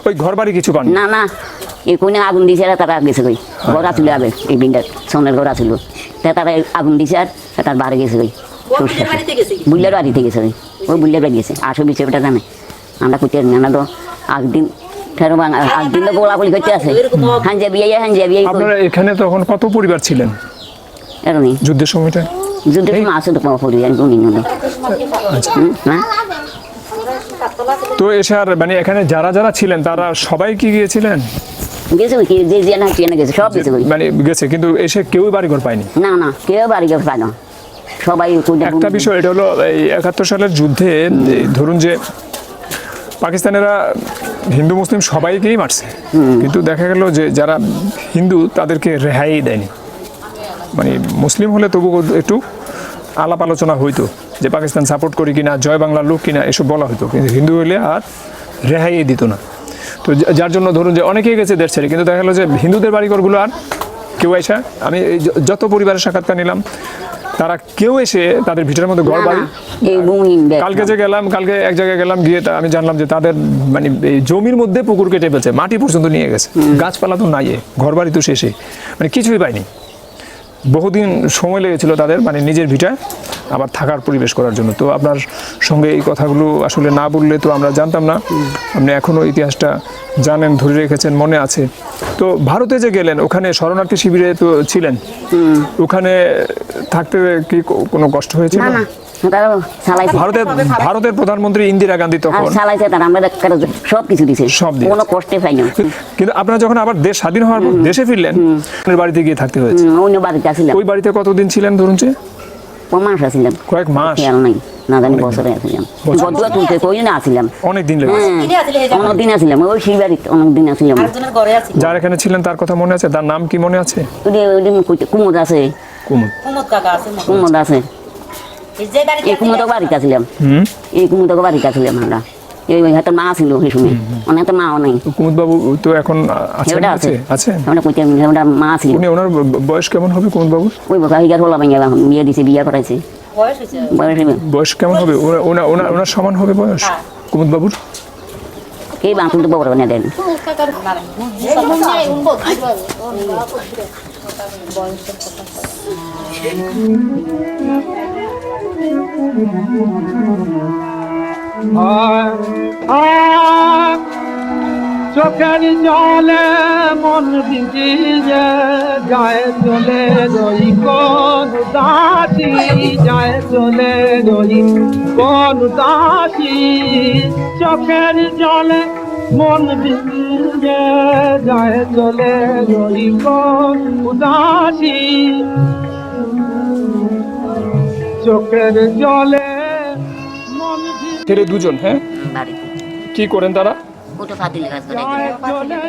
ওই ঘর বাড়ি কিছু পান না না এই কোনে আগুন দিছে আর তারা গেছে কই ঘর আছিল আগে এই বিল্ডার সোনার ঘর আছিল তারা আগুন দিছে আর তার বাড়ি গেছে কই বুল্লার বাড়িতে গেছে ওই বুল্লার বাড়ি গেছে আসো বিষয়টা জানে আমরা করতে না তো একদিন ফেরো একদিন তো গোলাগুলি করতে আছে হাঞ্জা বিয়ে আপনারা এখানে তখন কত পরিবার ছিলেন এরকমই যুদ্ধের সময়টা যুদ্ধের সময় আসে তো পরিবার গুণী নয় না তো এসে আর মানে এখানে যারা যারা ছিলেন তারা সবাই কি গিয়েছিলেন গেছে কি যে না ট্রেনে গেছে সব গেছে মানে গেছে কিন্তু এসে কেউই বাড়িঘর পায়নি না না কেউ বাড়ি ঘর পায় না সবাই একটা বিষয় এটা হলো এই 71 সালের যুদ্ধে ধরুন যে পাকিস্তানেরা হিন্দু মুসলিম সবাইকেই মারছে কিন্তু দেখা গেল যে যারা হিন্দু তাদেরকে রেহাই দেয়নি মানে মুসলিম হলে তবু একটু আলাপ আলোচনা হইতো যে পাকিস্তান সাপোর্ট করি কিনা জয় বাংলার লোক কিনা এসব বলা হতো কিন্তু হিন্দু হলে আর রেহাই দিত না তো যার জন্য ধরুন যে অনেকেই গেছে দেশ ছেড়ে কিন্তু দেখা গেলো যে হিন্দুদের বাড়িঘরগুলো আর কেউ এসে আমি যত পরিবারের সাক্ষাৎকার নিলাম তারা কেউ এসে তাদের ভিটার মধ্যে ঘর বাড়ি কালকে এক জায়গায় গেলাম গিয়ে আমি জানলাম যে তাদের মানে এই জমির মধ্যে পুকুর কেটে ফেলছে মাটি পর্যন্ত নিয়ে গেছে গাছপালা তো নাই ঘর বাড়ি তো শেষে মানে কিছুই পাইনি বহুদিন সময় লেগেছিল তাদের মানে নিজের ভিটায় আবার থাকার পরিবেশ করার জন্য তো আপনার সঙ্গে এই কথাগুলো আসলে না বললে তো আমরা জানতাম না আপনি এখনও ইতিহাসটা জানেন ধরে রেখেছেন মনে আছে তো ভারতে যে গেলেন ওখানে শরণার্থী শিবিরে তো ছিলেন ওখানে থাকতে কি কোনো কষ্ট হয়েছিল ভারতের প্রধানমন্ত্রী ইন্দিরা গান্ধী তখন সব কিছু দিয়েছে কোনো কষ্টে পাই না কিন্তু আপনারা যখন আবার দেশ স্বাধীন হওয়ার পর দেশে ফিরলেন বাড়িতে গিয়ে থাকতে হয়েছে অন্য বাড়িতে ছিলাম ওই বাড়িতে কতদিন ছিলেন ধরুন যে মাস আসছিলাম কয়েক মাস খেয়াল নাই না জানি বছরে আসছিলাম বদুয়া তুলতে কই না আসছিলাম অনেকদিন লেগেছে অনেকদিন আসছিলাম ওই সেই বাড়িতে অনেকদিন আসছিলাম যার এখানে ছিলেন তার কথা মনে আছে তার নাম কি মনে আছে কুমুদ আছে কুমুদ আছে এই কুমুদক বাড়িতে আসছিলাম এই কুমুদক বাড়িতে আসছিলাম আমরা এই হাতে মা ছিল সেই সময় অনেক মাও নাই কুমুদ বাবু তো এখন আছে আমরা কইতে মা ছিল উনি ওনার বয়স কেমন হবে কুমুদ বাবু ওই বাকিগার হলো বিয়ে দিছে বিয়ে করাইছে বয়স কেমন হবে ওনার সমান হবে বয়স কুমুদ বাবুর এই বাঁকুল তো বড় না দেন চোখের জলে মন ভিজিয়ে যায় চলে রই কোন দাসি যায় চলে রই কোন দাসি চোখের জলে মন ভিজিয়ে যায় চলে রই কোন দাসি চোখের জলে মন ছেড়ে দুজন হ্যাঁ কি করেন তারা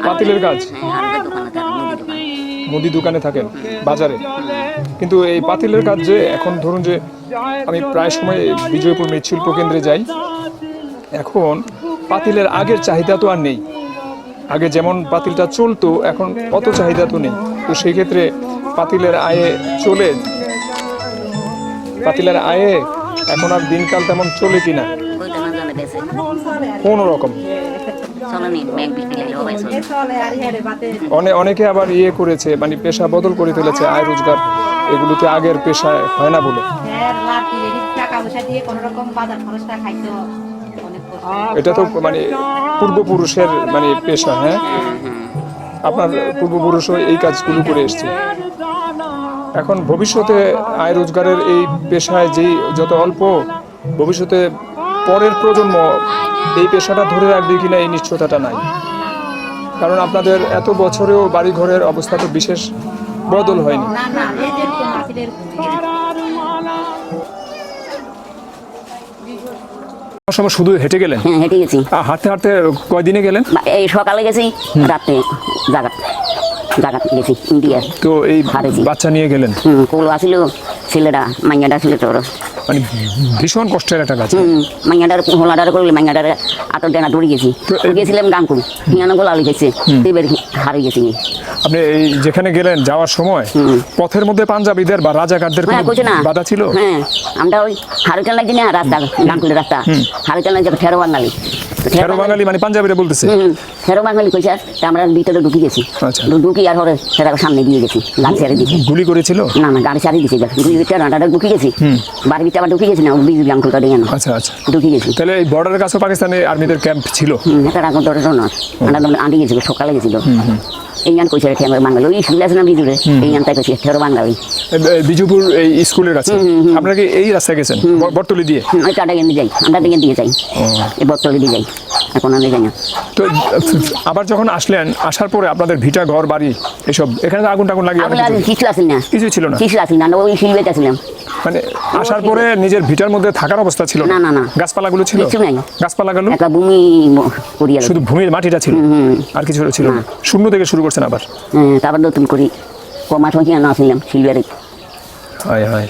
পাতিলের কাজ মুদি দোকানে থাকেন বাজারে কিন্তু এই পাতিলের কাজ যে এখন ধরুন যে আমি প্রায় সময় বিজয়পুর মৃৎশিল্প কেন্দ্রে যাই এখন পাতিলের আগের চাহিদা তো আর নেই আগে যেমন পাতিলটা চলতো এখন অত চাহিদা তো নেই তো সেই ক্ষেত্রে পাতিলের আয়ে এখন আর দিনকাল তেমন চলে কিনা কোন রকম অনেকে আবার ইয়ে করেছে মানে পেশা বদল করে ফেলেছে আয় রোজগার এগুলোতে আগের পেশায় হয় না বলে এটা তো মানে পূর্বপুরুষের মানে পেশা হ্যাঁ আপনার পূর্বপুরুষও এই কাজগুলো করে এসছে এখন ভবিষ্যতে আয় রোজগারের এই পেশায় যেই যত অল্প ভবিষ্যতে পরের প্রজন্ম এই পেশাটা ধরে রাখবে কিনা এই নিশ্চয়তাটা নাই কারণ আপনাদের এত বছরেও বাড়িঘরের অবস্থা তো বিশেষ বদল হয়নি সময় শুধু হেঁটে গেলেন হ্যাঁ হেঁটে গেছি হাঁটতে হাঁটতে কয়দিনে গেলেন এই সকালে গেছি রাতে জায়গা গেছি ইন্ডিয়া তো এই বাচ্চা নিয়ে গেলেন কোল আসিল ছেলেটা মাইয়াটা ছিল তোর মানে ভীষণ কষ্টের একটা কাজ মাইয়াটার হোলাটার করলে মাইয়াটার আটক দেনা দৌড়ে গেছি গেছিলাম গাঙ্কুল হিয়ানো গোলা লিখেছে এবার হারিয়ে গেছি আপনি এই যেখানে গেলেন যাওয়ার সময় পথের মধ্যে পাঞ্জাবিদের বা রাজাকারদের বাধা ছিল হ্যাঁ আমরা ওই হারুচান লাগছি না রাস্তা গাঙ্কুলের রাস্তা হারুচান লাগছে ঠেরো বাঙালি ঠেরো বাঙালি মানে পাঞ্জাবিরা বলতেছে ফেরো বাঙালি কইছে আর আমরা ভিতরে ঢুকি গেছি আচ্ছা। ঢুকি আর পরে সেটা সামনে দিয়ে গেছি গাড়ি ছেড়ে দিয়েছি গুলি করেছিল? না না গাড়ি ছাড়িয়ে দিয়েছি রান্নাটা ঢুকি গেছি বাড়ির ভিতরে আবার ঢুকি গেছি না বিজুলি আঙ্কুলটা দিয়ে না আচ্ছা আচ্ছা। ঢুকি গেছি তাহলে এই বর্ডারের কাছেও পাকিস্তানি আর্মিদের ক্যাম্প ছিল? এটা রাখো ধরে না আমরা আন্টি গেছিল সকালে গেছিল এই গান কইছে রেখে আমার বাঙালি ওই স্কুল আছে না বিজুরে এই গানটা কইছে ফেরো বাঙালি বিজুপুর এই স্কুলের কাছে আপনারা কি এই রাস্তায় গেছেন বর্তলি দিয়ে? ওই টাটা গেন্দে যাই আমরা দিকে দিয়ে যাই এই বর্তলে দিয়ে যাই এখন আমি যাই না তো আবার যখন আসলেন আসার পরে আপনাদের ভিটা ঘর বাড়ি এসব এখানে তো আগুন টাগুন লাগিয়ে অনেক আমরা কিছু- কিছু আসিল না কিছুই ছিল না? কিছু আসিল না ওই শিলবেতে আসলাম মানে আসার পরে নিজের ভিটার মধ্যে থাকার অবস্থা ছিল না, না, না। গাছপালাগুলো ছিল? কিছু নাই। গাছপালাগুলো একটা ভূমি করিয়া শুধু ভূমির মাটিটা ছিল আর কিছু ছিল না? শূন্য থেকে শুরু করছেন আবার? তারপর নতুন করি কমাস হয়েছি না আসলাম শিলবেরে হায় হায়